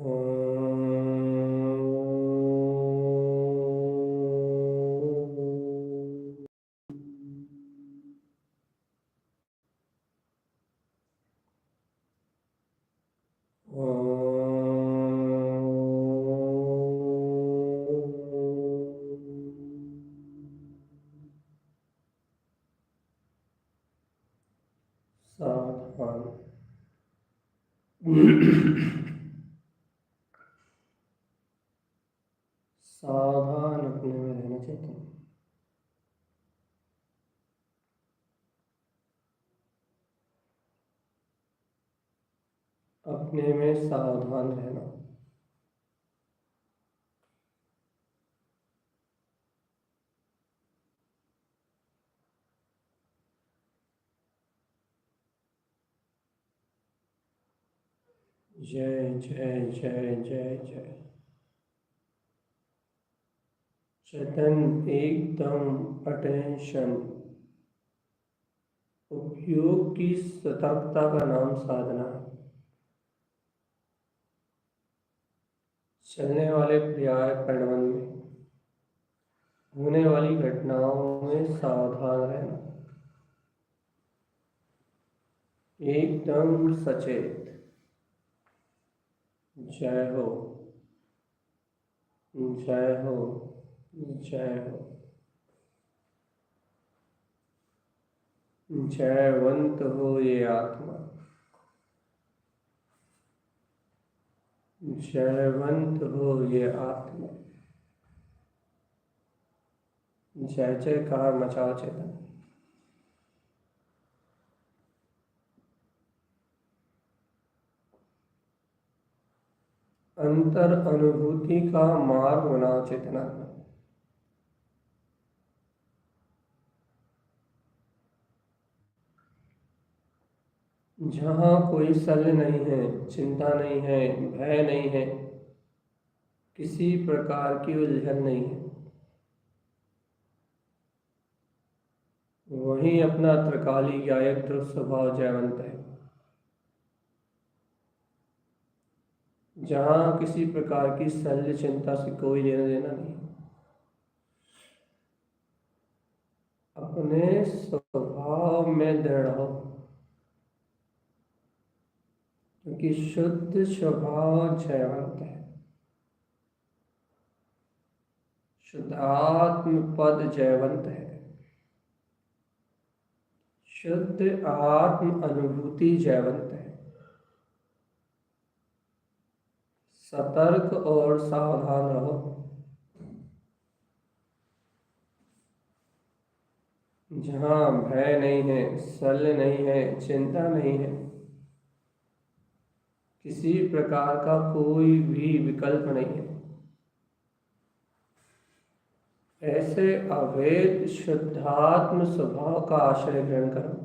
सावधान। सावधान अपने में रहना चाहिए। अपने में सावधान रहना। जय जय जय जय जय। चेतन एकदम अटेंशन। उपयोग की सतर्कता का नाम साधना है। चलने वाले पर्याय परिवहन में होने वाली घटनाओं में सावधान रहना। एकदम सचेत। जय हो जय हो जय हो। जयवंत हो ये आत्मा। जयवंत हो ये आत्मा। जय जयकार मचाओ चेतन। अंतर अनुभूति का मार्ग बनाओ चेतना। जहाँ कोई शल्य नहीं है, चिंता नहीं है, भय नहीं है, किसी प्रकार की उलझन नहीं है, वही अपना त्रिकाली गायक ध्रुव स्वभाव जयवंत है। जहाँ किसी प्रकार की शल्य चिंता से कोई लेना देना नहीं, अपने स्वभाव में दृढ़ हो, क्योंकि शुद्ध स्वभाव जयवंत है। शुद्धात्म पद जयवंत है। शुद्ध आत्म अनुभूति जयवंत है। सतर्क और सावधान रहो। जहाँ भय नहीं है, शल्य नहीं है, चिंता नहीं है, किसी प्रकार का कोई भी विकल्प नहीं है, ऐसे अभेद शुद्धात्म स्वभाव का आश्रय ग्रहण करो।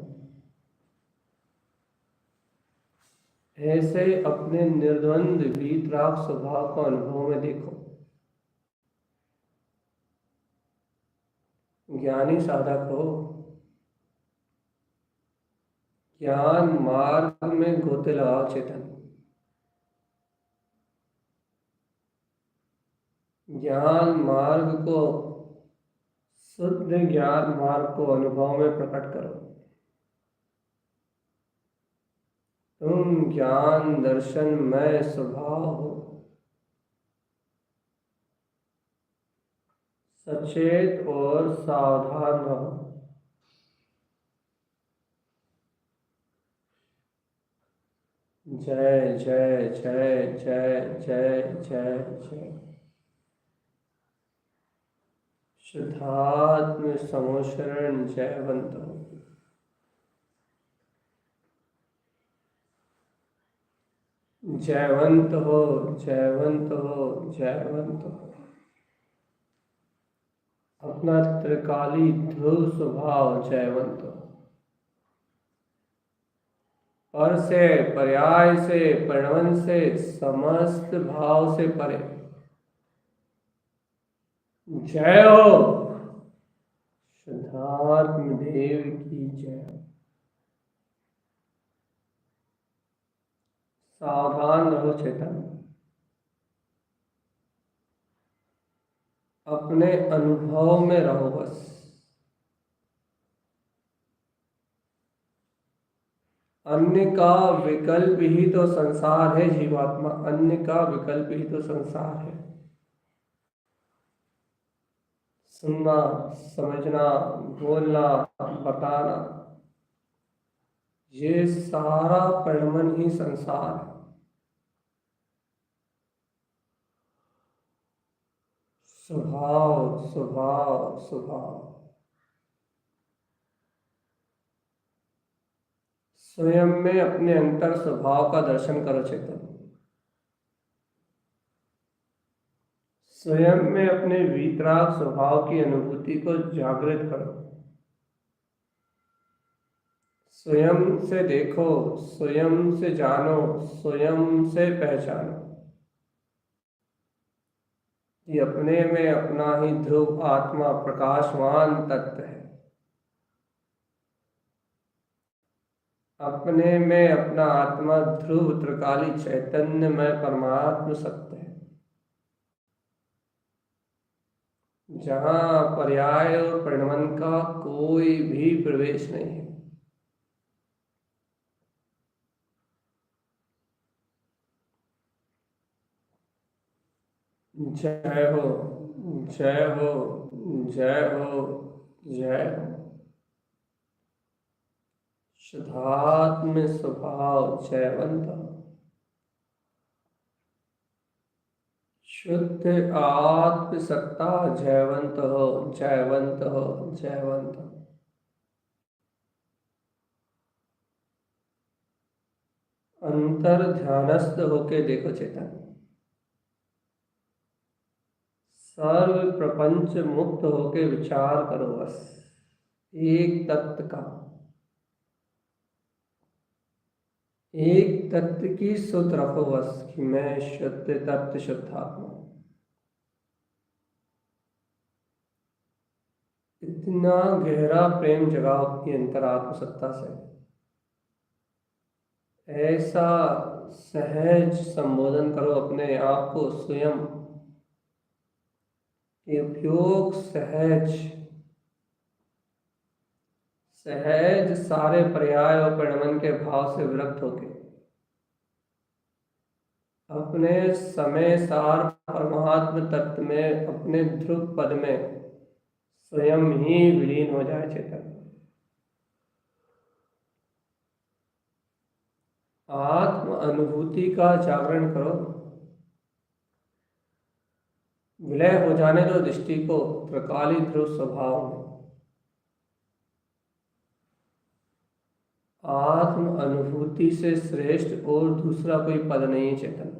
ऐसे अपने निर्द्वंद वीतराग स्वभाव को अनुभव में देखो। ज्ञानी साधक हो, ज्ञान मार्ग में गोते लगाओ चेतन। ज्ञान मार्ग को, शुद्ध ज्ञान मार्ग को अनुभव में प्रकट करो। तुम ज्ञान दर्शन मय स्वभाव हो। सचेत और सावधान रहो। जय जय जय जय जय जय जय। शुद्धात्म समोशरण जयवंत हो। जयवंत हो जयवंत हो जयवंत हो। अपना त्रिकाली ध्रुव स्वभाव जयवंत हो। पर से, पर्याय से, प्रणवन से, समस्त भाव से परे। जय हो। शुद्धात्म देव की जय। सावधान रहो चेतन। अपने अनुभव में रहो बस। अन्य का विकल्प ही तो संसार है जीवात्मा, अन्य का विकल्प ही तो संसार है। सुनना, समझना, बोलना, बताना, ये सारा परिणमन ही संसार है। स्वभाव स्वभाव स्वभाव। स्वयं में अपने अंतर स्वभाव का दर्शन करो चेतन। स्वयं में अपने वीतराग स्वभाव की अनुभूति को जागृत करो। स्वयं से देखो, स्वयं से जानो, स्वयं से पहचानो। ये अपने में अपना ही ध्रुव आत्मा प्रकाशवान तत्व है। अपने में अपना आत्मा ध्रुव त्रिकाली चैतन्य में परमात्म सत्य है। जहाँ पर्याय और परिणमन का कोई भी प्रवेश नहीं है। जय हो, जय हो, जय हो, जय हो। शुद्धात्म स्वभाव जयवंत, शुद्ध आत्म सत्ता जयवंत हो, जयवंत हो, जयवंत हो। अंतर ध्यानस्थ होके देखो चेतन। सर्व प्रपंच मुक्त होके विचार करो बस एक तत्व का। एक तत्व की सुध रखो बस कि मैं शुद्ध तत्व शुद्धात्मा। इतना गहरा प्रेम जगाओ अपनी अंतरात्म सत्ता से। ऐसा सहज संबोधन करो अपने आप को स्वयं। ये उपयोग सहज सहज सारे पर्याय और परिणमन के भाव से विरक्त होके अपने समय सार परमात्म तत्व में, अपने ध्रुव पद में स्वयं ही विलीन हो जाए चेतन। आत्म अनुभूति का जागरण करो। विलय हो जाने दो दृष्टि को त्रिकाली ध्रुव स्वभाव में। आत्म अनुभूति से श्रेष्ठ और दूसरा कोई पद नहीं है चेतन।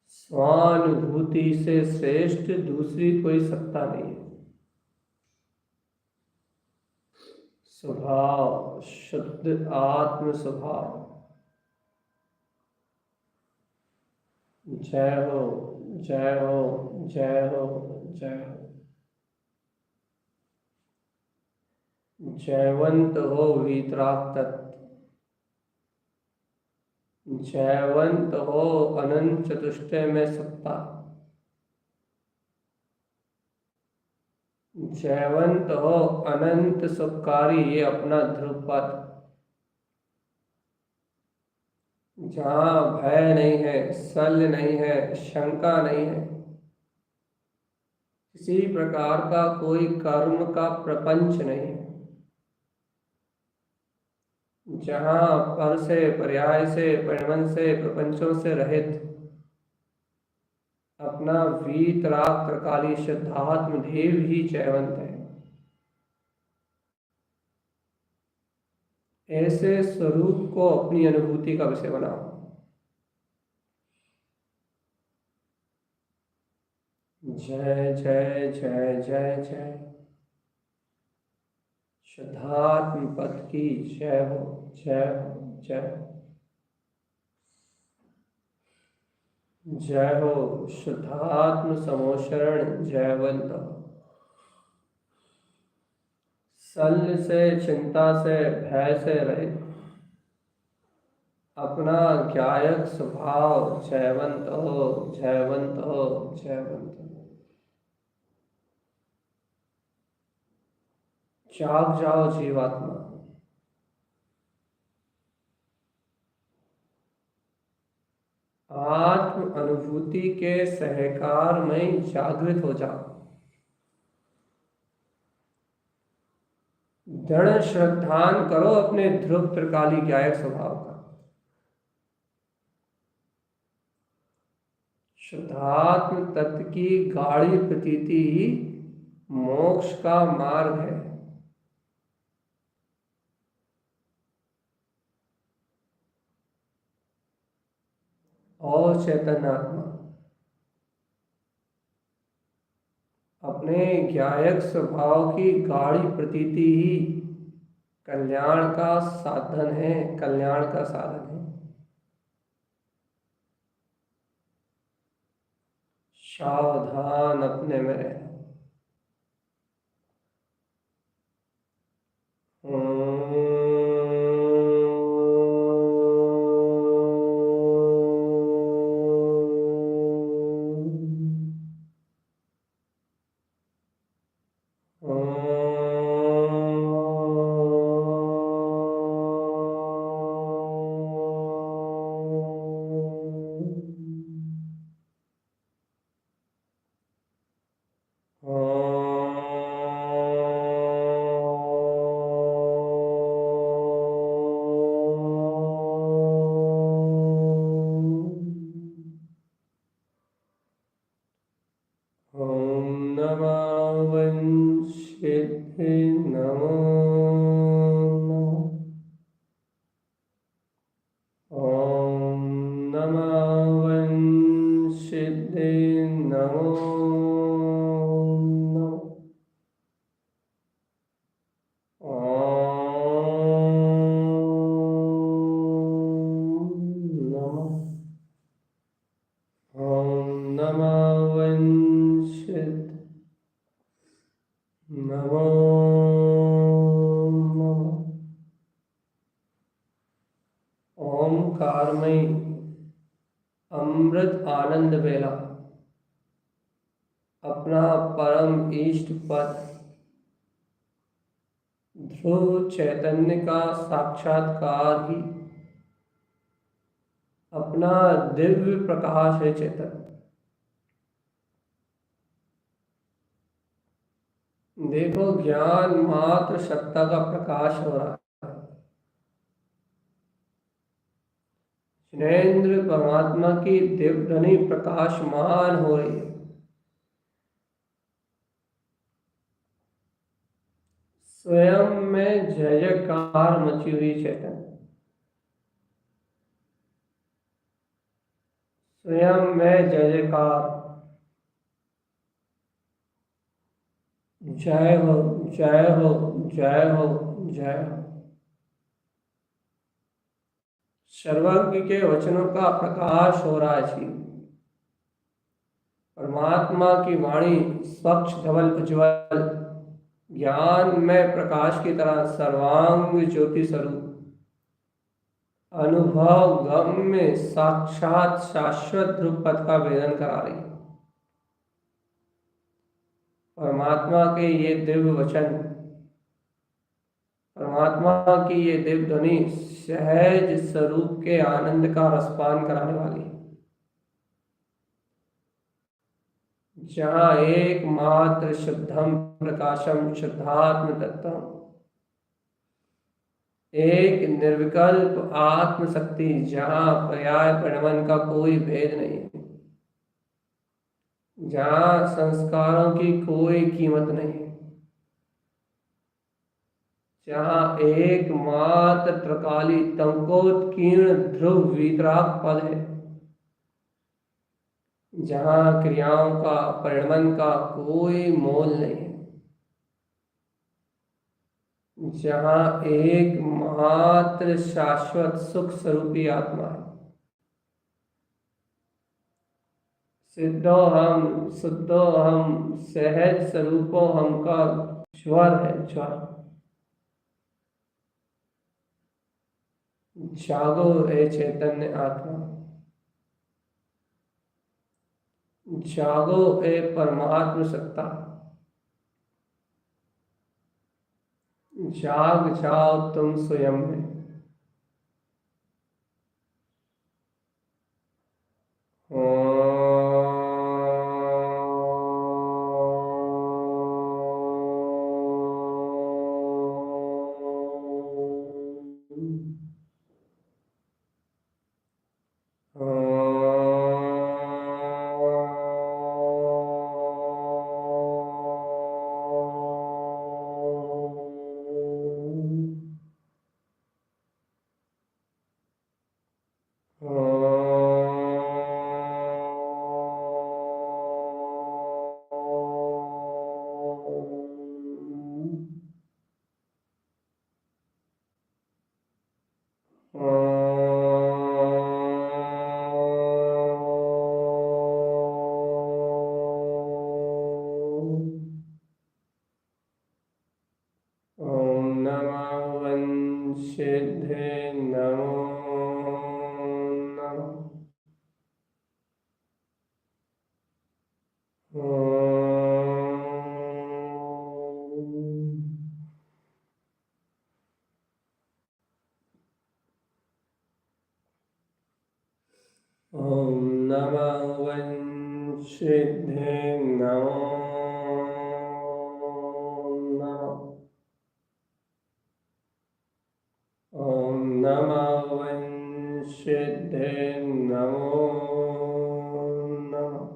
स्वानुभूति से श्रेष्ठ दूसरी कोई सत्ता नहीं है। स्वभाव शुद्ध आत्म स्वभाव। जय हो, जय हो, जय हो, जय हो। जयवंत हो वीतराग तत्व। जयवंत हो अनंत चतुष्टय में सत्ता। जयवंत हो अनंत सुखकारी ये अपना ध्रुव पद। जहाँ भय नहीं है, शल्य नहीं है, शंका नहीं है, किसी प्रकार का कोई कर्म का प्रपंच नहीं है। जहाँ पर से, पर्याय से, परिणमन से, प्रपंचों से रहित अपना वीतराग त्रिकाली शुद्धात्म देव ही जयवंत है। ऐसे स्वरूप को अपनी अनुभूति का विषय बनाओ। जय जय जय जय जय। शुद्धात्म पद की जय हो, जय हो, जय हो। जय हो शुद्धात्म समोशरण जयवंत। शल्य से, चिंता से, भय से रहित अपना ज्ञायक स्वभाव जयवंत हो, जयवंत हो, जयवंत हो। जाग जाओ जीवात्मा। आत्म अनुभूति के सहकार में जागृत हो जाओ। दृढ़ श्रद्धान करो अपने ध्रुव त्रिकाली ज्ञायक स्वभाव का। शुद्धात्म तत्व की गाढ़ी प्रतीति ही मोक्ष का मार्ग है। और चैतन्यात्मा अपने ज्ञायक स्वभाव की गाढ़ी प्रतीति ही कल्याण का साधन है, कल्याण का साधन है। सावधान अपने में रहे। ओंकारमय अमृत आनंद वेला अपना परम इष्ट पद ध्रुव चैतन्य का साक्षात्कार ही अपना दिव्य प्रकाश है। चेतन देखो, ज्ञान मात्र सत्ता का प्रकाश हो रहा है। जिनेंद्र परमात्मा की दिव्यधनी प्रकाशमान हो रही है। स्वयं में जय जयकार मची हुई चेतन, स्वयं में जय जयकार। जय हो, जय हो, जय हो, जय हो। सर्वज्ञ के वचनों का प्रकाश हो रहा है। परमात्मा की वाणी स्वच्छ धवल उज्ज्वल ज्ञान में प्रकाश की तरह सर्वांग ज्योति स्वरूप अनुभव गम में साक्षात शाश्वत ध्रुव पद का वेदन करा रही है। परमात्मा के ये दिव्य वचन, परमात्मा की ये दिव्य ध्वनि सहज स्वरूप के आनंद का रसपान कराने वाली है। जहाँ एकमात्र शुद्धम प्रकाशम शुद्धात्म तत्वम, एक निर्विकल्प आत्मशक्ति, जहाँ पर्याय परिणमन का कोई भेद नहीं है, जहाँ संस्कारों की कोई कीमत नहीं है, जहाँ एकमात्र त्रिकाली तंकोत्कीर्ण ध्रुव वीतराग पद है, जहाँ क्रियाओं का परिणमन का कोई मोल नहीं है, जहाँ एक मात्र शाश्वत सुख स्वरूपी आत्मा है। सिद्धो हम, शुद्धो हम, सहज स्वरूपो हम का ज्वर है, ज्वर। जागो ए चैतन्य आत्मा, जागो ए परमात्म सत्ता, जाग जाओ तुम स्वयं में। ओम नमः वंशिधे नमो नमः। ओम नमः वंशिधे नमो नमः। ओम नमः वंशिधे नमो नमः।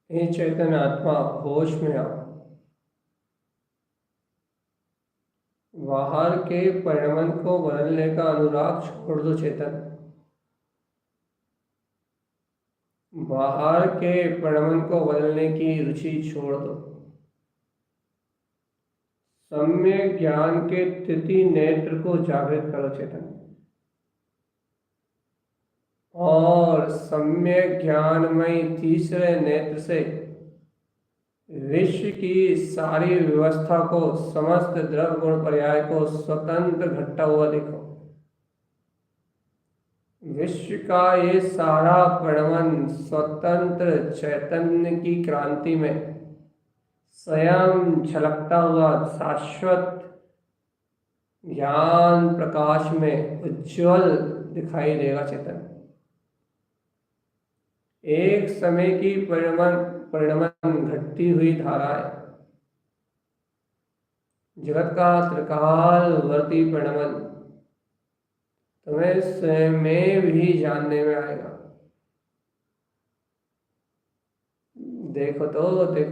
हे चैतन्य आत्मा, होश में आओ। बाहर के परिणमन को बदलने का अनुराग छोड़ दो चेतन। बाहर के परिणमन को बदलने की रुचि छोड़ दो। सम्यक ज्ञान के तृतीय नेत्र को जागृत करो चेतन, और सम्यक ज्ञानमय तीसरे नेत्र से विश्व की सारी व्यवस्था को, समस्त द्रव्य गुण पर्याय को स्वतंत्र घटता हुआ देखो। विश्व का ये सारा परिणमन स्वतंत्र चैतन्य की क्रांति में स्वयं झलकता हुआ शाश्वत ज्ञान प्रकाश में उज्जवल दिखाई देगा चेतन। एक समय की परिणमन घटती हुई धाराएं, जगत का त्रिकालवर्ती परिणमन तुम्हें स्वयं में भी जानने में आएगा। देखो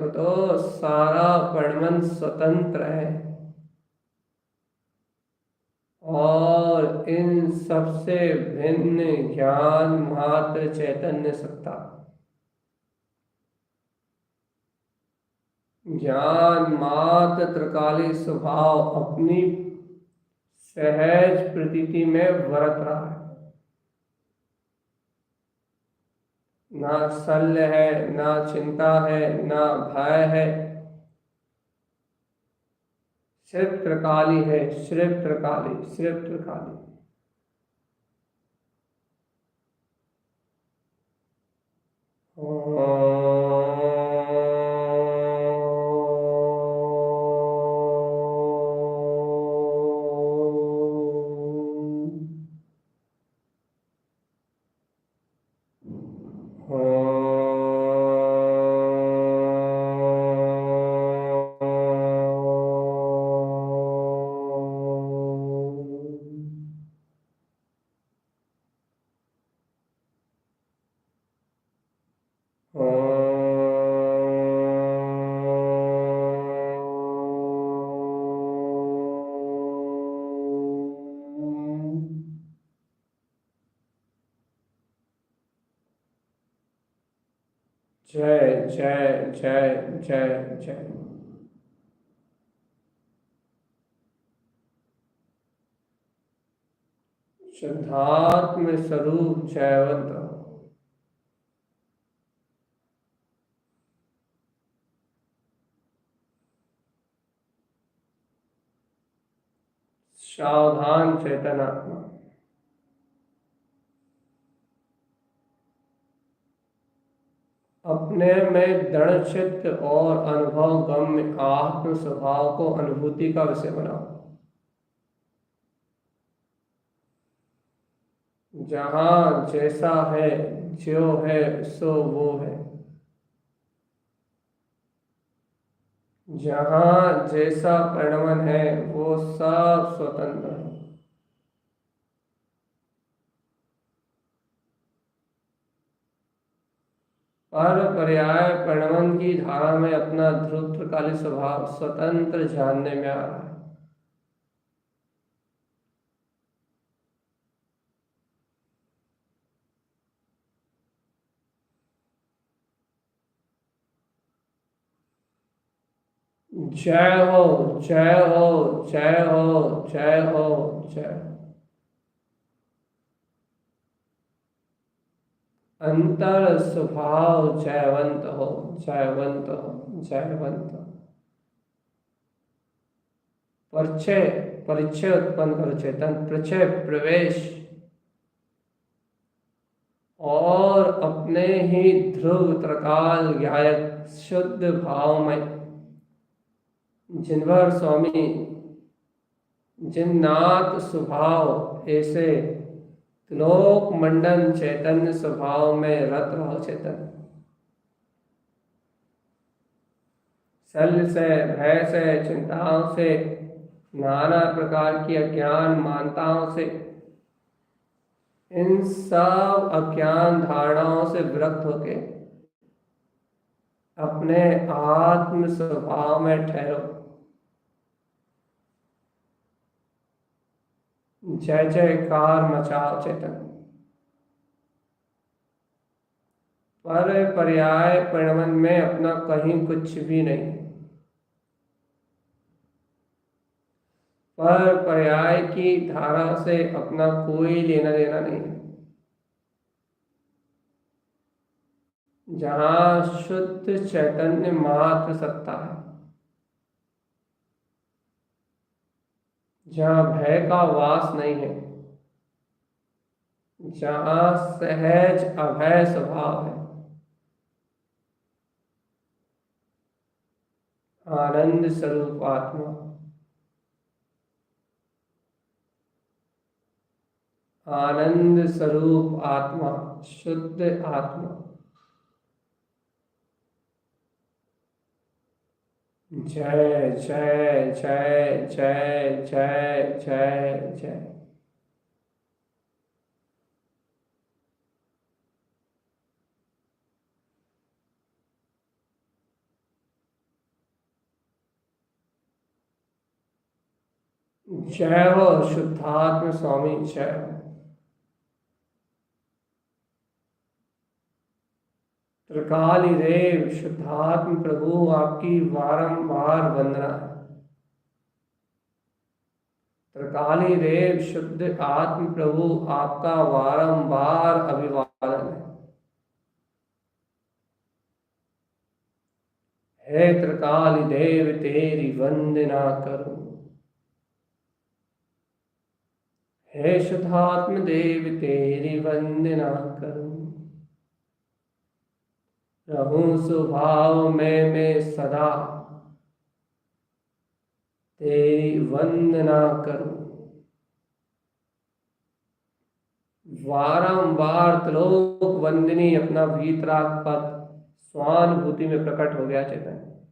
तो सारा परिणमन स्वतंत्र है, और इन सबसे भिन्न ज्ञान मात्र चैतन्य सत्ता, ज्ञान मात्र त्रिकाली स्वभाव अपनी सहज प्रतीति में बरत रहा है। ना शल्य है, ना चिंता है, ना भय है, सिर्फ त्रिकाली है, सिर्फ त्रिकाली, सिर्फ त्रिकाली। जय जय जय जय जय। शुद्धात्म स्वरूप जयवंत। सावधान चेतन आत्मा। अपने में दृढ़ चित्त और अनुभव गम्य आत्म स्वभाव को अनुभूति का विषय बनाओ। जहाँ जैसा है, जो है सो वो है। जहाँ जैसा परिणमन है वो सब स्वतंत्र है। पर पर्याय परिणमन की धारा में अपना ध्रुवकाली स्वभाव स्वतंत्र जानने में आ रहा है। जय हो, जय हो, जय हो, जय हो, जय। अंतर स्वभाव जयवंत हो, जयवंत हो, जयवंत हो। परिचय, परिचय उत्पन्न करो चेतन, परिचय प्रवेश, और अपने ही ध्रुव त्रिकाल गायक शुद्ध भाव में जिनवर स्वामी जिन्नाथ स्वभाव ऐसे लोक मंडन चैतन्य स्वभाव में रत रहो चेतन। शल्य से, भय से, चिंताओं से, नाना प्रकार की अज्ञान मानताओं से, इन सब अज्ञान धारणाओं से विरक्त होके अपने आत्म स्वभाव में ठहरो। जय जयकार मचाओ चेतन। पर पर्याय परिणमन में अपना कहीं कुछ भी नहीं। पर पर्याय की धारा से अपना कोई लेना देना नहीं। जहाँ शुद्ध चैतन्य मात्र सत्ता है, जहाँ भय का वास नहीं है, जहाँ सहज अभय स्वभाव है, आनंद स्वरूप आत्मा, आनंद स्वरूप आत्मा, शुद्ध आत्मा। जय जय जय जय जय जय जय। जय हो शुद्धात्म स्वामी, जय हो। त्रिकाली देव शुद्धात्म प्रभु आपकी बारंबार वंदना है। त्रिकाली देव शुद्ध आत्म प्रभु आपका बारंबार अभिवादन है। हे त्रिकाली देव तेरी वंदना करूं। हे शुद्धात्म देव तेरी वंदना करूं। रहूं स्वभाव में मैं सदा तेरी वंदना करूं। बारंबार त्रिलोक वंदनी अपना वीतराग पद स्वानुभूति में प्रकट हो गया चेतन।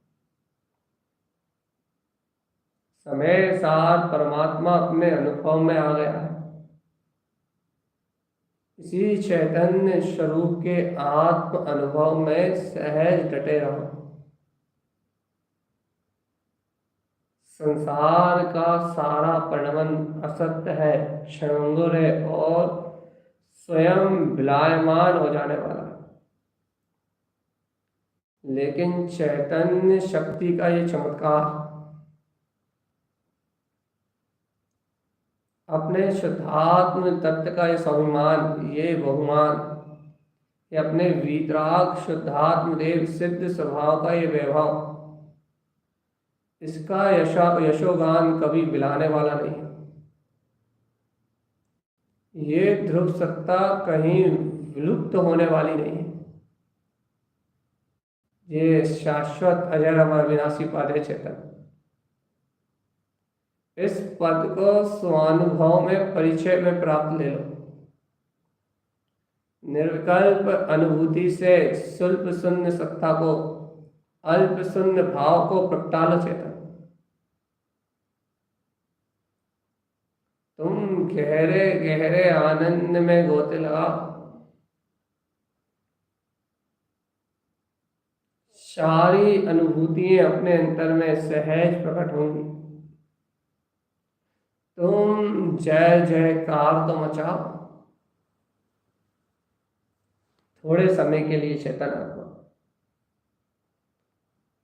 समय सार परमात्मा अपने अनुभव में आ गया है। इसी चैतन्य स्वरूप के आत्म अनुभव में सहज डटे रहो। संसार का सारा परिणमन असत्य है, क्षणभंगुर है और स्वयं विलायमान हो जाने वाला है। लेकिन चैतन्य शक्ति का ये चमत्कार अपने शुद्धात्म तत्व का ये स्वाभिमान, ये बहुमान, ये अपने वीतराग शुद्धात्म देव सिद्ध स्वभाव का ये वैभव, इसका यशोगान कभी बिलाने वाला नहीं। ये ध्रुव सत्ता कहीं विलुप्त होने वाली नहीं है। ये शाश्वत अजर अमर विनाशी पद है चेतन। इस पद को स्वानुभव में परिचय में प्राप्त ले लो। निर्विकल्प अनुभूति से शुल्प शून्य सत्ता को, अल्प शून्य भाव को प्रगटा लो चेतन। तुम गहरे गहरे आनंद में गोते लगाओ। सारी अनुभूतियां अपने अंतर में सहज प्रकट होंगी। तुम जय जयकार तो मचाओ। थोड़े समय के लिए चेतन आत्मा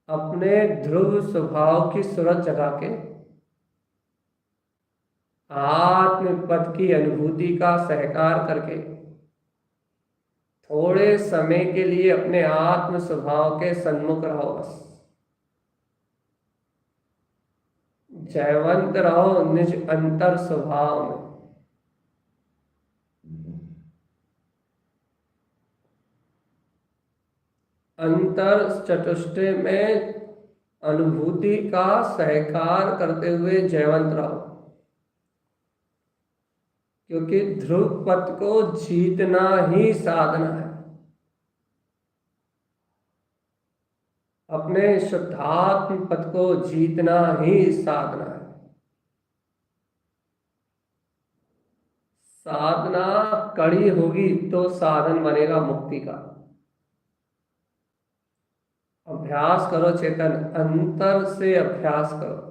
अपने ध्रुव स्वभाव की सूरत जगा के आत्मपद की अनुभूति का सहकार करके थोड़े समय के लिए अपने आत्म स्वभाव के सन्मुख रहो। बस जयवंत रहो निज अंतर स्वभाव में। अंतर चतुष्टय में अनुभूति का सहकार करते हुए जयवंत रहो, क्योंकि ध्रुव पथ को जीतना ही साधना है। अपने शुद्धात्म पथ को जीतना ही साधना है। साधना कड़ी होगी तो साधन बनेगा मुक्ति का। अभ्यास करो चेतन, अंतर से अभ्यास करो।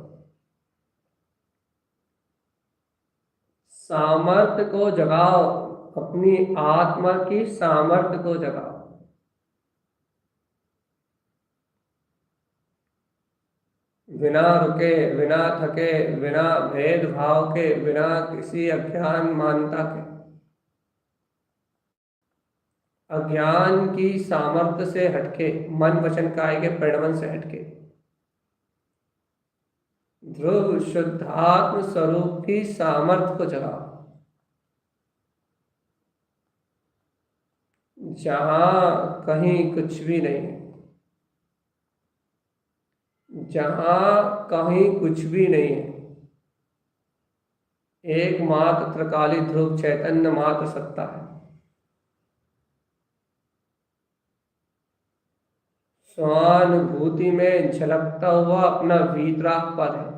सामर्थ्य को जगाओ, अपनी आत्मा की सामर्थ्य को जगाओ। बिना रुके, बिना थके, बिना भेदभाव के, बिना किसी अज्ञान मान्यता के, अज्ञान की सामर्थ्य से हटके, मन वचन काय के प्रणवन से हटके ध्रुव शुद्धात्म स्वरूप की सामर्थ्य को जगाओ। जहां कहीं कुछ भी नहीं है, जहां कहीं कुछ भी नहीं है, एकमात्र त्रिकाली ध्रुव चैतन्य मात्र सत्ता है। स्वानुभूति में झलकता हुआ अपना वीतराग पद है।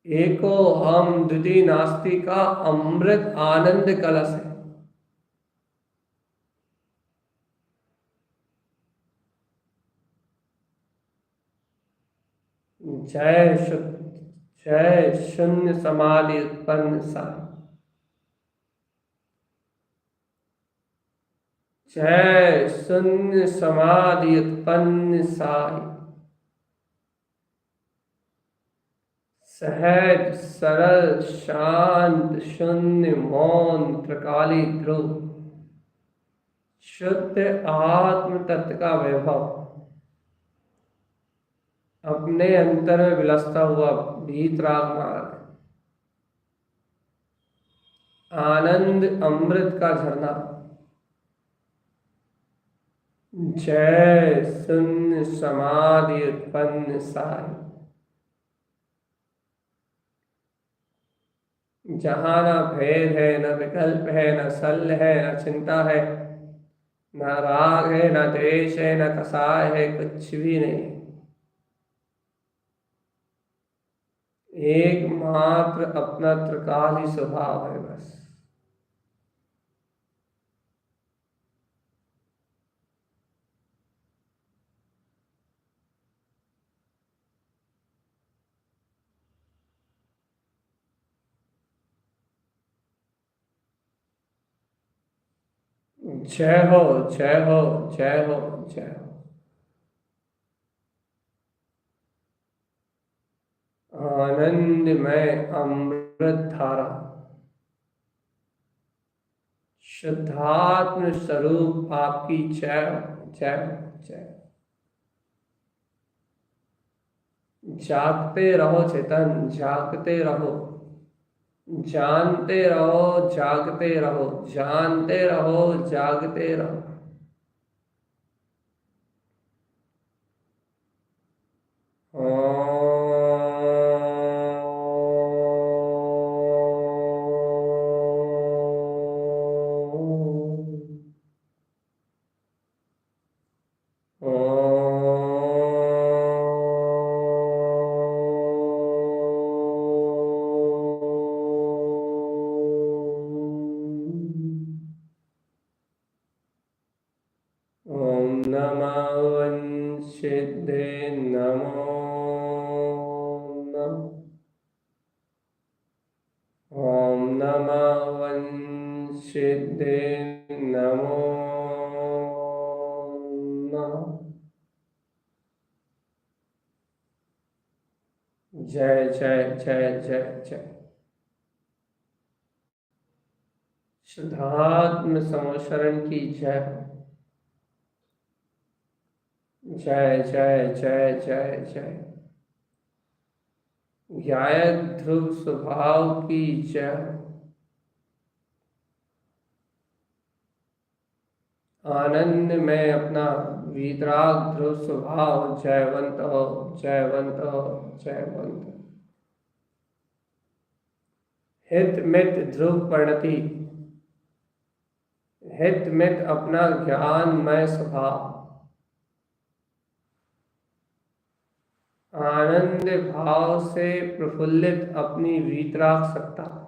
एको हम द्वितीय नास्ति का अमृत आनंद कलश है। जय शुद्ध, जय शून्य समाधि उत्पन्न साई। जय शून्य समाधि उत्पन्न साई। सहज सरल शांत शून्य मौन त्रिकाली ध्रुव, शुद्ध आत्म तत्व का वैभव अपने अंतर में विलसता हुआ वीतराग मार्ग, आनंद अमृत का झरना। जय शून्य समाधि उत्पन्न साई। जहां ना भेद है, न विकल्प है, न शल्य है, न चिंता है, न राग है, न द्वेष है, न कसाय है, कुछ भी नहीं। एकमात्र अपना त्रिकाली स्वभाव है बस। जय हो, जय हो, जय हो, जय हो। आनंदमय अमृत धारा, शुद्धात्म स्वरूप, आपकी जय हो, जय हो, जय हो। जागते रहो चेतन, जागते रहो, जानते रहो, जागते रहो, जानते रहो, जागते रहो। ओम नमः वंशिद्धे नमो नमः। ओम नमः वंशिद्धे नमो नमः। जय जय जय जय जय। शुद्धात्म समशरण की जय। जय जय जय जय जय। गायक ध्रुव स्वभाव की जय। आनंद में अपना वीतराग ध्रुव स्वभाव जयवंत हो, जयवंत हो, जयवंत हो। हित मित ध्रुव परिणति, हित मित अपना ज्ञानमय स्वभाव, आनंद भाव से प्रफुल्लित अपनी वीतराग सत्ता।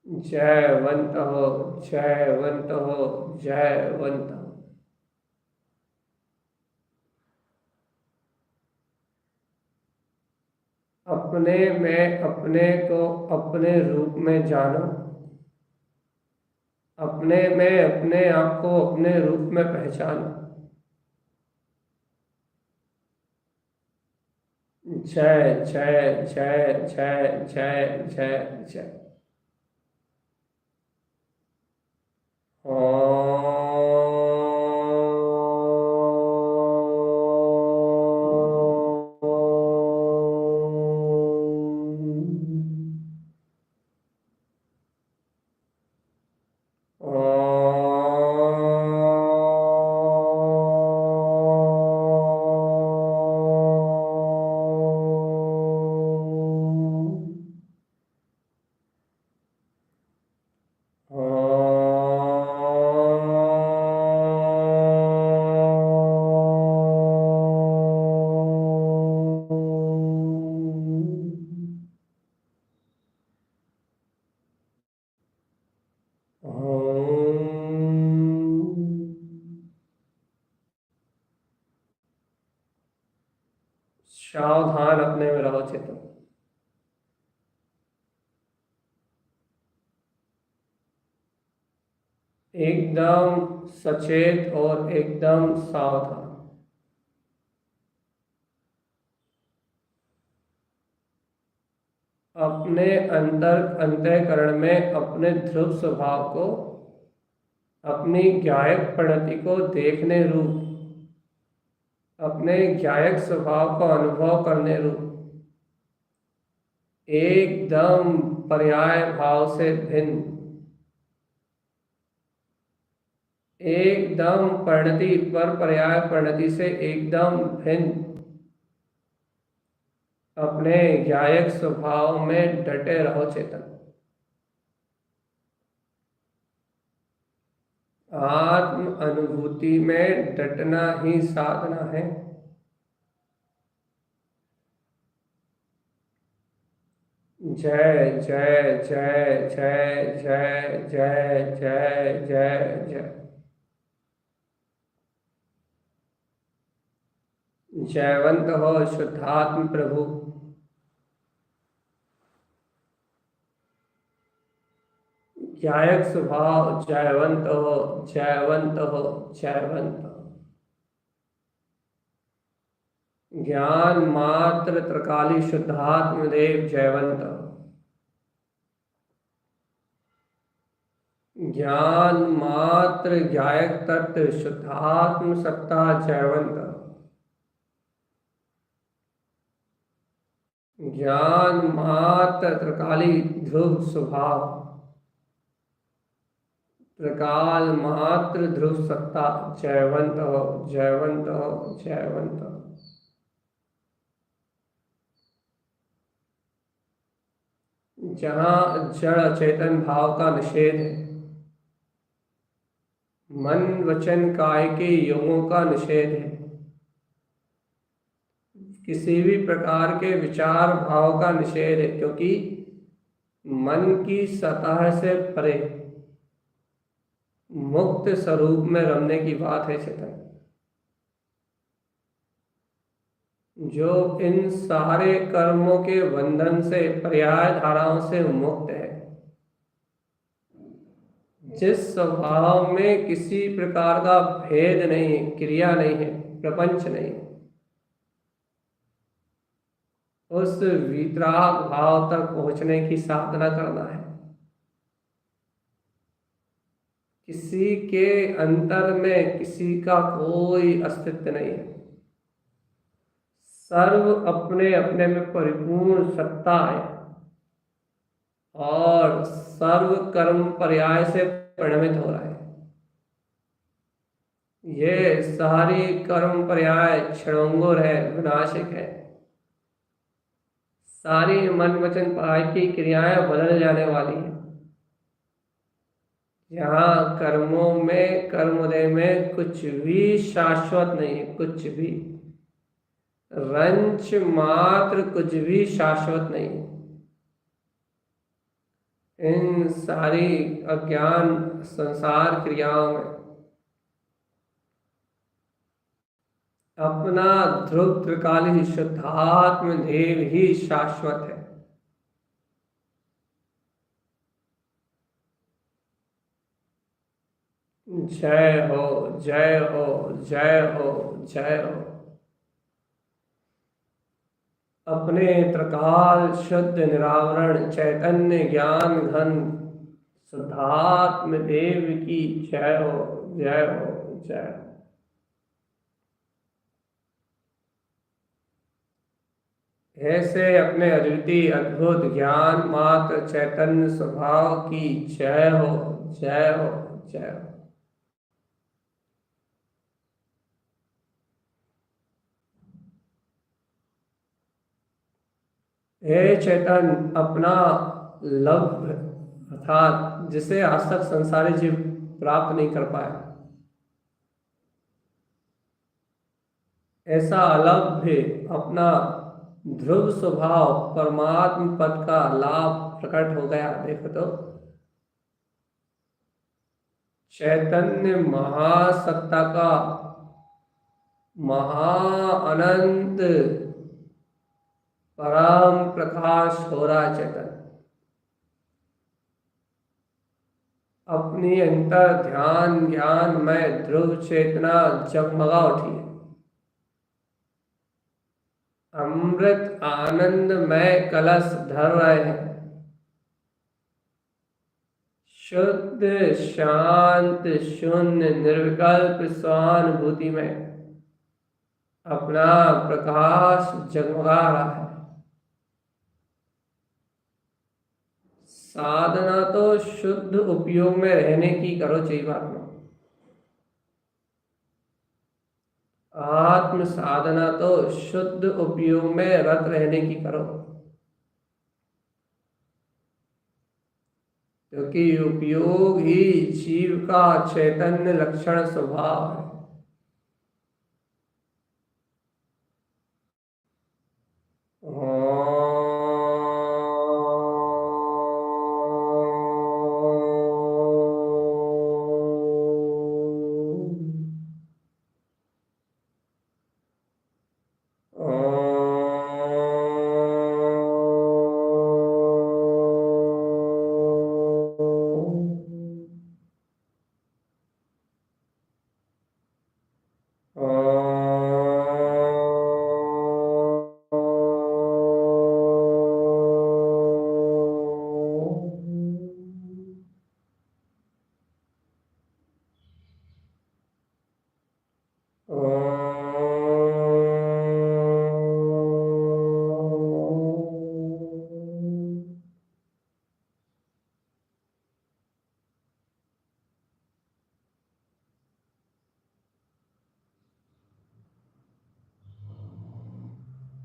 जयवंत हो, जयवंत हो, जयवंत हो। अपने में अपने को अपने रूप में जानो, अपने में अपने आप को अपने रूप में पहचानो। जय जय जय जय जय जय जय। सावधान अपने में रहो चेतन। एकदम सचेत और एकदम सावधान। अपने अंतःकरण में अपने ध्रुव स्वभाव को, अपनी ज्ञायक परिणति को देखने रूप, अपने ज्ञायक स्वभाव का अनुभव करने रूप, एकदम पर्याय भाव से भिन्न, एकदम परिणति पर पर्याय परिणति से एकदम भिन्न अपने ज्ञायक स्वभाव में डटे रहो चेतन। आत्म अनुभूति में डटना ही साधना है। जय जय जय जय जय जय जय जय जय। जयवंत हो शुद्धात्म प्रभु। ज्ञायक स्वभाव जयवंत हो, जयवंत हो, जयवंत हो। ज्ञान मात्र त्रिकाली शुद्धात्म देव जयवंत हो। ज्ञान मात्र ज्ञायक तत्व शुद्धात्म सत्ता जयवंत हो। ज्ञान मात्र त्रिकाली ध्रुव स्वभाव, त्रिकाल मात्र ध्रुव सत्ता, जयवंत हो, जयवंत हो, जयवंत हो। जहाँ जड़ चेतन भाव का निषेध है, मन वचन काय के योगों का निषेध है, किसी भी प्रकार के विचार भाव का निषेध है, क्योंकि मन की सतह से परे मुक्त स्वरूप में रमने की बात है चेतन, जो इन सारे कर्मों के बंधन से पर्याय धाराओं से मुक्त है, जिस स्वभाव में किसी प्रकार का भेद नहीं है, क्रिया नहीं है, प्रपंच नहीं है, उस वीतराग भाव तक पहुंचने की साधना करना है। किसी के अंतर में किसी का कोई अस्तित्व नहीं है, सर्व अपने अपने में परिपूर्ण सत्ता है और सर्व कर्म पर्याय से परिणमित हो रहा है। ये सारी कर्म पर्याय क्षणोंगुर है, विनाशिक है। सारी मन वचन पाय की क्रियाएं बदल जाने वाली है। यहाँ कर्मों में कर्मोदय में कुछ भी शाश्वत नहीं है, कुछ भी रंच मात्र कुछ भी शाश्वत नहीं है। इन सारी अज्ञान संसार क्रियाओं में अपना ध्रुव त्रिकाली शुद्धात्म देव ही शाश्वत है। जय हो, जय हो, जय हो, जय हो। अपने त्रिकाल शुद्ध निरावरण चैतन्य ज्ञान घन शुद्धात्म देव की जय हो, जय हो, जय हो। ऐसे अपने अद्वितीय अद्भुत ज्ञान मात्र चैतन्य स्वभाव की जय हो, जय हो, जय हो। हे चेतन, अपना लभ अर्थात जिसे आज तक संसारी जीव प्राप्त नहीं कर पाया, ऐसा अलभ्य अपना ध्रुव स्वभाव परमात्म पद का लाभ प्रकट हो गया। देखो तो चैतन्य महासत्ता का महा अनंत परम प्रकाश हो रहा है। चेतन अपनी अंतर ध्यान ज्ञान में ध्रुव चेतना जगमगा उठी है। अमृत आनंद में कलश धर रहे हैं। शुद्ध शांत शून्य निर्विकल्प स्वानुभूति में अपना प्रकाश जगमगा रहा है। साधना तो शुद्ध उपयोग में रहने की करो, जीवात्मा। आत्म साधना तो शुद्ध उपयोग में रत रहने की करो, क्योंकि उपयोग ही जीव का चैतन्य लक्षण स्वभाव है।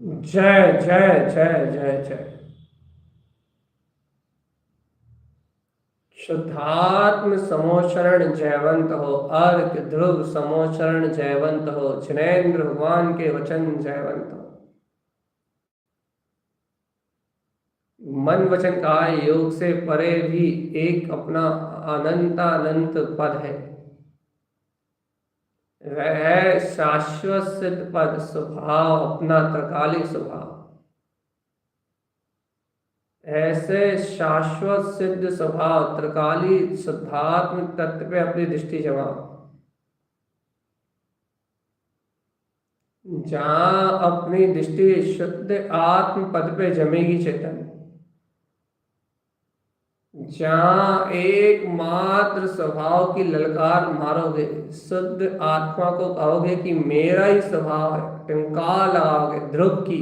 जय जय जय जय जय। शुद्धात्म समोचरण जयवंत हो, अर्क ध्रुव समोचरण जयवंत हो, जिनेन्द्र भगवान के वचन जयवंत हो। मन वचन काय योग से परे भी एक अपना अनंतानंत पद है। वह शाश्वत सिद्ध पद स्वभाव, अपना त्रकाली स्वभाव। ऐसे शाश्वत सिद्ध स्वभाव त्रिकाली शुद्धात्म तत्व पे अपनी दृष्टि जमाओ। जहां अपनी दृष्टि शुद्ध आत्म पद पे जमेगी चेतन, जहां एकमात्र स्वभाव की ललकार मारोगे, शुद्ध आत्मा को कहोगे कि मेरा ही स्वभाव है, टंकार लगाओगे, ध्रुव की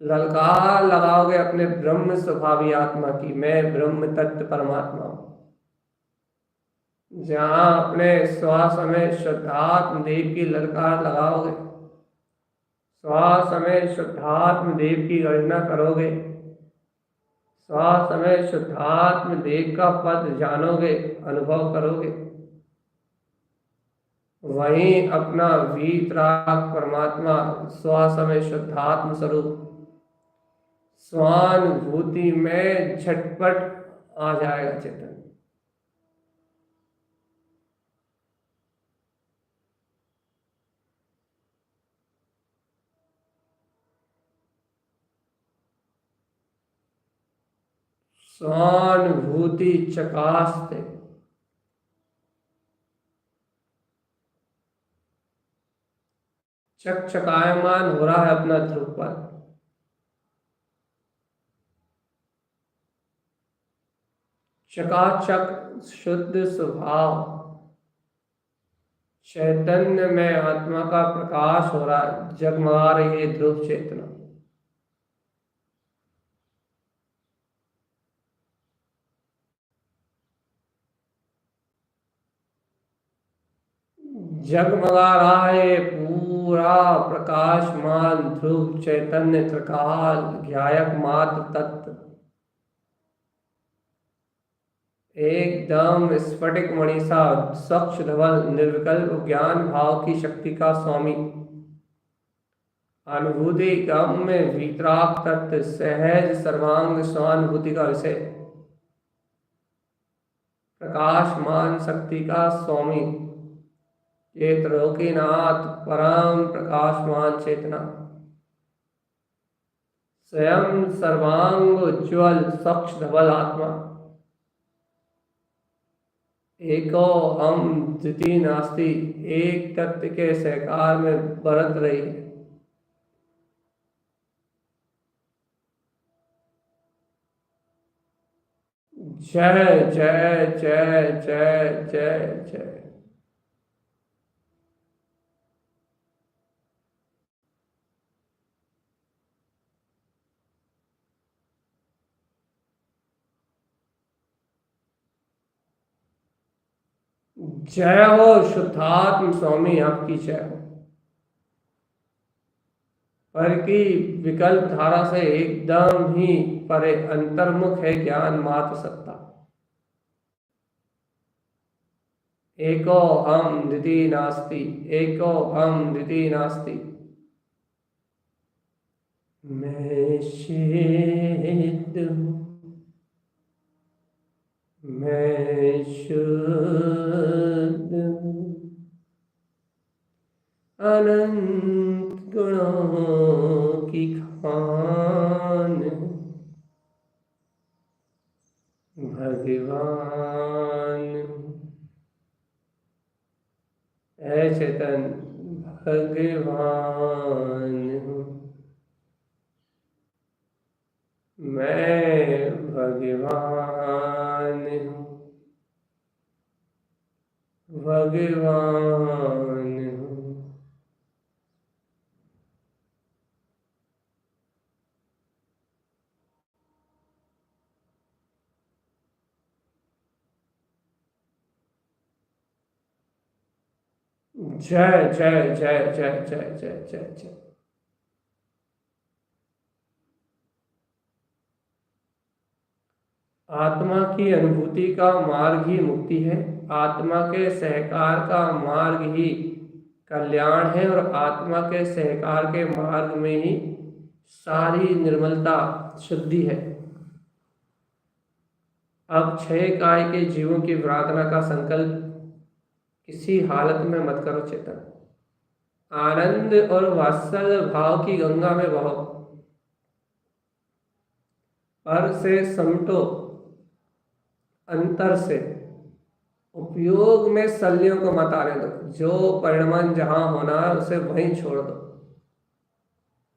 ललकार लगाओगे अपने ब्रह्म स्वभावी आत्मा की, मैं ब्रह्म तत्व परमात्मा हूं। जहां अपने श्वास में शुद्धात्म देव की ललकार लगाओगे, श्वास में शुद्धात्म देव की गर्जना करोगे, श्वास में शुद्धात्म देव का पद जानोगे, अनुभव करोगे, वहीं अपना वीतराग परमात्मा श्वास में शुद्धात्म स्वरूप स्वानुभूति में झटपट आ जाएगा चेतन। स्वानुभूति चकास्ते चकचकायमान हो रहा है अपना ध्रुवपद। चकाचक शुद्ध स्वभाव चैतन्य में आत्मा का प्रकाश हो रहा है, जगमगा रही है ध्रुव चेतना। जगमगा रहा है पूरा प्रकाशमान ध्रुव चैतन्य त्रिकाल ज्ञायक मात्र तत्व, एकदम स्फटिक मणिसा स्वच्छ धवल निर्विकल्प ज्ञान भाव की शक्ति का स्वामी, अनुभूति गम में वीतराग तत्व, सहज सर्वांग स्वानुभूति का विषय, प्रकाशमान शक्ति का स्वामी, चेतलोकीनाथ परम प्रकाशमान चेतना, स्वयं सर्वांग उज्ज्वल स्वच्छ धवल आत्मा, एको हम द्वितीय नास्ति, एक तत्व के सहकार में बरत रही है। जय जय जय जय जय जय। जय हो शुद्धात्म स्वामी, आपकी जय हो। पर की विकल्प धारा से एकदम ही परे अंतर्मुख है ज्ञान मात्र सत्ता, एको हम द्वितीय नास्ति, एको हम द्वितीय नास्ति। मैं सिद्ध हूँ, मैं शुद्ध हूँ, अनंत गुणों की खान भगवान, ऐ चेतन भगवान हूँ, मैं भगवान हूँ, भगवान हूँ। जय जय जय जय जय जय जय जय। आत्मा की अनुभूति का मार्ग ही मुक्ति है। आत्मा के सहकार का मार्ग ही कल्याण है और आत्मा के सहकार के मार्ग में ही सारी निर्मलता शुद्धि है। अब क्षय काय के जीवों की प्रार्थना का संकल्प किसी हालत में मत करो चेतन। आनंद और वात्सल्य भाव की गंगा में बहो, पर से समटो, अंतर से। उपयोग में शल्यों को मत आने दो। जो परिणमन जहां होना है उसे वहीं छोड़ दो।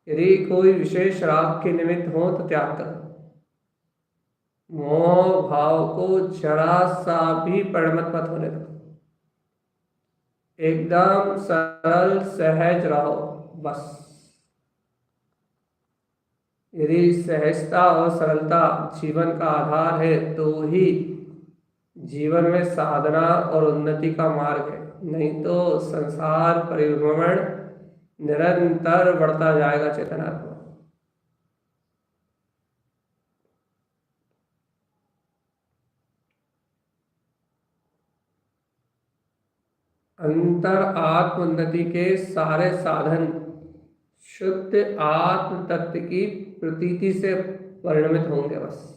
यदि कोई विशेष राग के निमित्त हो तो त्याग करो। मोह भाव को जरा सा भी परिणमत मत होने दो। एकदम सरल सहज रहो बस। यदि सहजता और सरलता जीवन का आधार है तो ही जीवन में साधना और उन्नति का मार्ग है, नहीं तो संसार परिभ्रमण निरंतर बढ़ता जाएगा चेतनात्मा। अंतर आत्मोन्नति के सारे साधन शुद्ध आत्म तत्व की प्रतीति से परिणमित होंगे बस।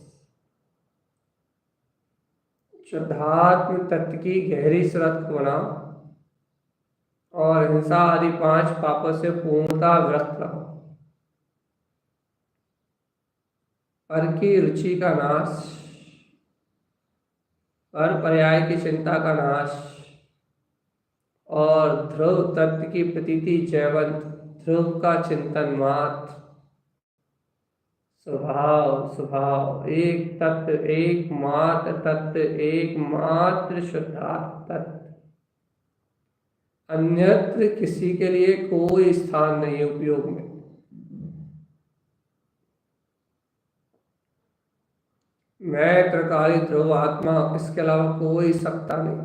शुद्धात्म तत्व की गहरी सुरत को बनाओ और हिंसा आदि 5 पापों से पूर्णता विरक्त रहो। पर की रुचि का नाश, पर पर्याय की चिंता का नाश और ध्रुव तत्व की प्रतीति जयवंत ध्रुव का चिंतन मात्र। स्वभाव स्वभाव एक तत्व, एकमात्र तत्व, एकमात्र शुद्धात्म तत्व। अन्यत्र किसी के लिए कोई स्थान नहीं है उपयोग में। मैं त्रिकाली ध्रुव आत्मा, इसके अलावा कोई सत्ता नहीं,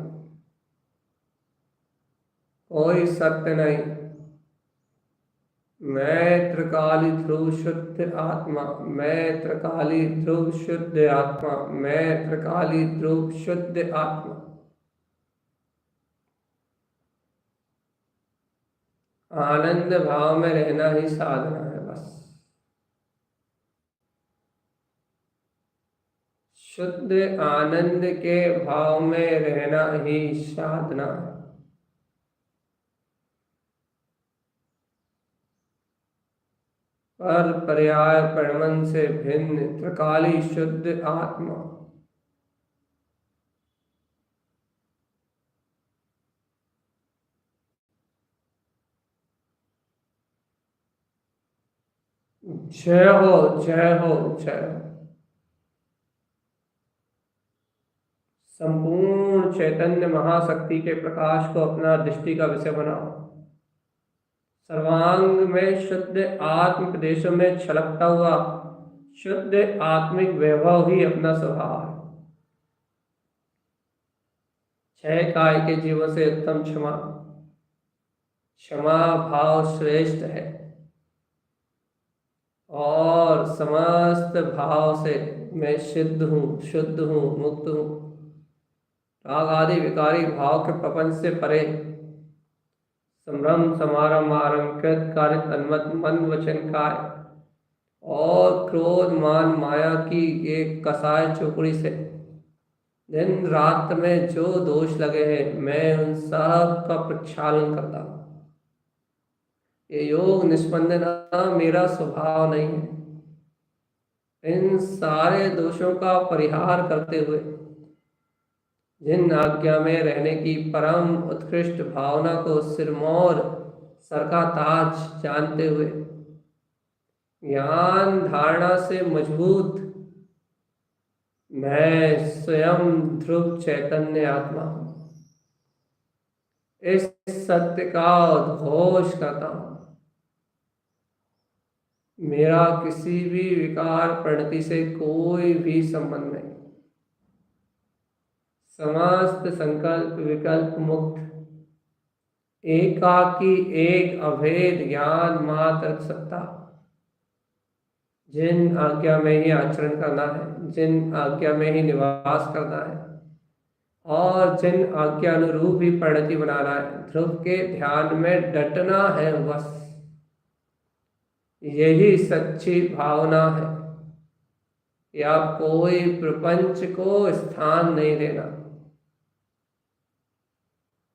कोई सत्य नहीं। मैं त्रिकाली ध्रुव शुद्ध आत्मा, मैं त्रिकाली ध्रुव शुद्ध आत्मा, मैं त्रिकाली ध्रुव शुद्ध आत्मा। आनंद भाव में रहना ही साधना है बस। शुद्ध आनंद के भाव में रहना ही साधना है। पर पर्याय परिणमन से भिन्न त्रिकाली शुद्ध आत्मा। जय हो जय हो जय हो। संपूर्ण चैतन्य महाशक्ति के प्रकाश को अपना दृष्टि का विषय बनाओ। सर्वांग में शुद्ध आत्म प्रदेशों में छलकता हुआ शुद्ध आत्मिक वैभव ही अपना स्वभाव है। क्षय काय के जीवन से उत्तम क्षमा, क्षमा भाव श्रेष्ठ है और समस्त भाव से मैं शुद्ध हूँ, मुक्त हूँ। राग आदि विकारी भाव के प्रपंच से परे संभ्रम समारंभ आरंकृत कार्य तन्मत मन वचन काय और क्रोध मान माया की एक कसाय चौकड़ी से दिन रात में जो दोष लगे हैं मैं उन सब का प्रक्षालन करता हूँ। ये योग निस्पंदना मेरा स्वभाव नहीं है। इन सारे दोषों का परिहार करते हुए जिन आज्ञा में रहने की परम उत्कृष्ट भावना को सिरमौर सर का ताज जानते हुए ज्ञान धारणा से मजबूत मैं स्वयं ध्रुव चैतन्य आत्मा हूं, इस सत्य का उद्घोष करता हूं। मेरा किसी भी विकार प्रणति से कोई भी संबंध नहीं। समस्त संकल्प विकल्प मुक्त एकाकी एक अभेद ज्ञान मात्र सत्ता जिन आज्ञा में ही आचरण करना है, जिन आज्ञा में ही निवास करना है और जिन आज्ञा अनुरूप ही परिणति बनाना है, ध्रुव के ध्यान में डटना है बस। यही सच्ची भावना है कि आप कोई प्रपंच को स्थान नहीं देना।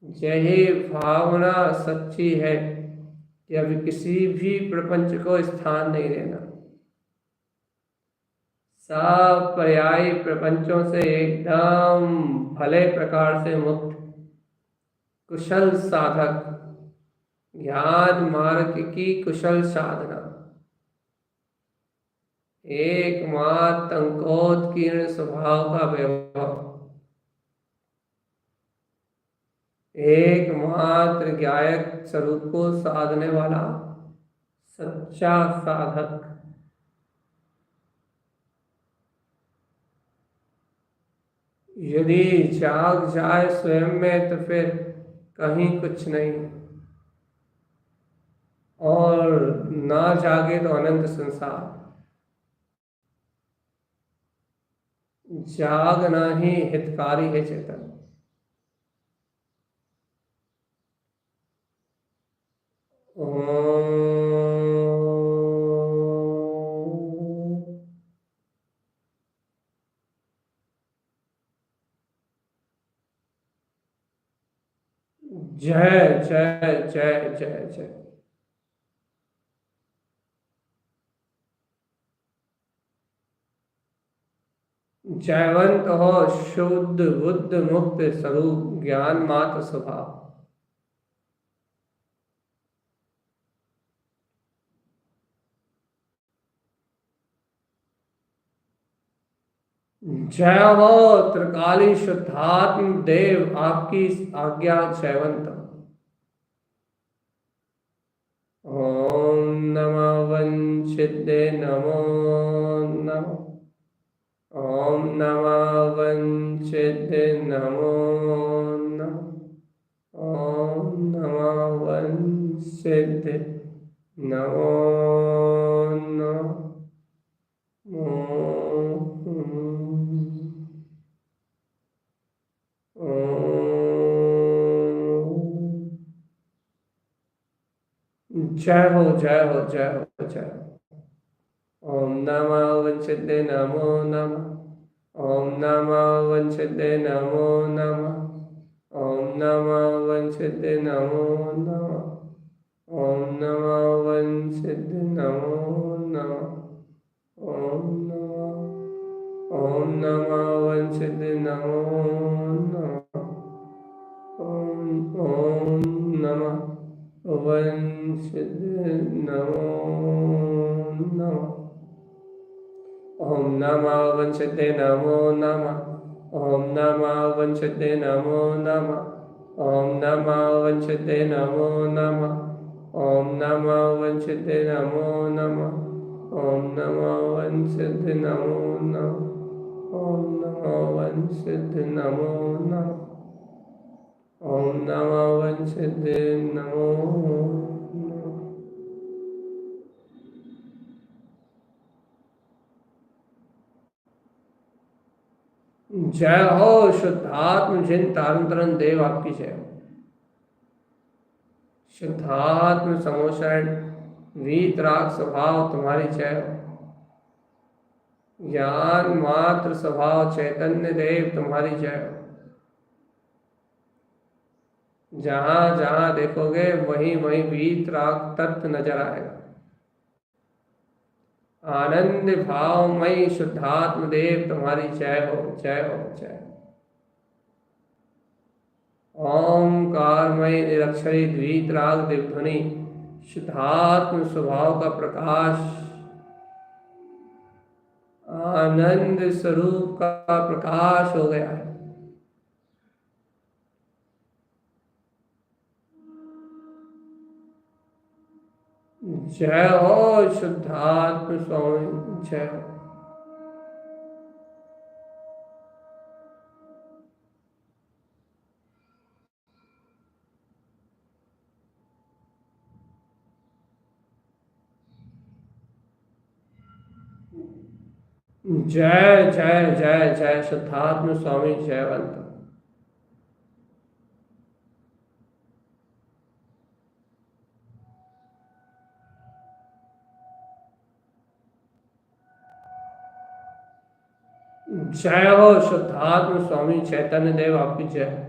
यही भावना सच्ची है कि अभी किसी भी प्रपंच को स्थान नहीं देना। सब पर्यायी प्रपंचों से एकदम भले प्रकार से मुक्त कुशल साधक, ज्ञान मार्ग की कुशल साधना, एकमात्र अंकोत्कीर्ण स्वभाव का वैभव, एकमात्र ज्ञायक स्वरूप को साधने वाला सच्चा साधक। यदि जाग जाए स्वयं में तो फिर कहीं कुछ नहीं, और ना जागे तो अनंत संसार। जागना ही हितकारी है चेतन। जय जय जय जय जय। जयवंत हो शुद्ध बुद्ध मुक्त स्वरूप ज्ञान मात्र स्वभाव। जय हो त्रिकाली शुद्धात्म देव, आपकी आज्ञा जयवंत। ओम नमः वंशिते नमो नमः। ओम नमः वंशिते नमो नमः। ओम नमः वंशिते नमो नमः। जय हो जय हो जय हो जय हो। ओम नमः वंशिते नमो नमः। ओम नमः वंशिते नमो नमः। ओम नमः वंशिते नमो नमः। ओम नमः वंशिते नमो नमः। ओम नमः वंशिते नमो नमः। ओम नमः वंशिते नमो नमः। ओम नमः वंशिते नमो नमः। ओम नमः वंशिते नमो नमः। ओम नमः वंशिते नमो नमः। ओम नमः वंशिते नमो नमः। ओम नमः वंशिते नमो नमः। ओम नमः वंशिते नमो नमः। ओम नमः वंशिते नमो नमः। जय हो शुद्धात्म जिन तारंतरन देव, आपकी जय हो। शुद्धात्म समोषण वीतराग स्वभाव, तुम्हारी जय हो। ज्ञान मात्र स्वभाव चैतन्य देव, तुम्हारी जय हो। जहां जहां देखोगे वहीं वहीं वीतराग तत्व नजर आएगा। आनंद भावमयी शुद्धात्म देव, तुम्हारी जय हो जय हो जय हो। ओंकारमयी निरक्षरी द्वितराग दिव्ध्वनि, शुद्धात्म स्वभाव का प्रकाश, आनंद स्वरूप का प्रकाश हो गया है। जय हो शुद्धात्म स्वामी, जय हो। जय जय जय जय शुद्धात्म स्वामी जयवंत। जय हो शुद्धात्म स्वामी चैतन्य देव, आपकी जय।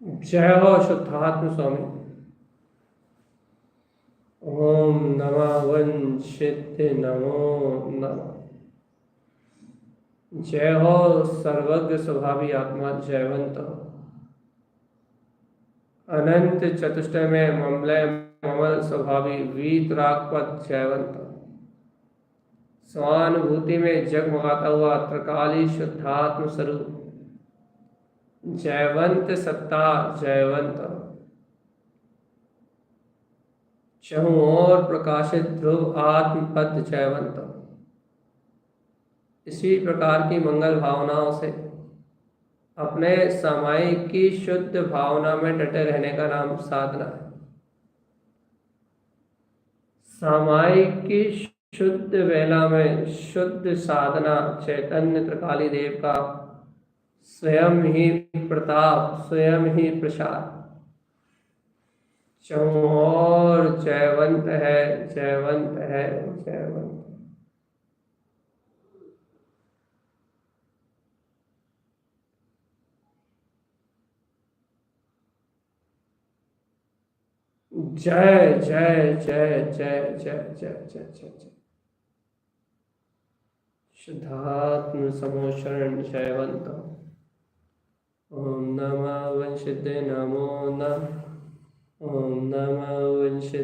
जय हो शुद्धात्म स्वामी। ओम नमः वंशित नमो नमः। जय हो सर्वज्ञ स्वभावी आत्मा जयवंत। अनंत चतुष्टय में ममलय ममल स्वभावी वीतरागपत जयवंत। स्वानुभूति में जगमगाता हुआ त्रिकाली शुद्धात्म स्वरूप जयवंत सत्ता जयवंत। चहुं ओर प्रकाशित ध्रुव आत्मपद जयवंत। इसी प्रकार की मंगल भावनाओं से अपने सामायिक की शुद्ध भावना में डटे रहने का नाम साधना है। सामायिक की शुद्ध वेला में शुद्ध साधना चैतन्य त्रिकाली देव का स्वयं ही प्रताप, स्वयं ही प्रसाद चहुं ओर जयवंत है, जयवंत है, जयवंत। जय जय जय जय जय जय जय जय जय। शुद्धात्म समोशरण जयवंत। ओम नमः वंशिते नमो नमः। ओम नमः वंशिते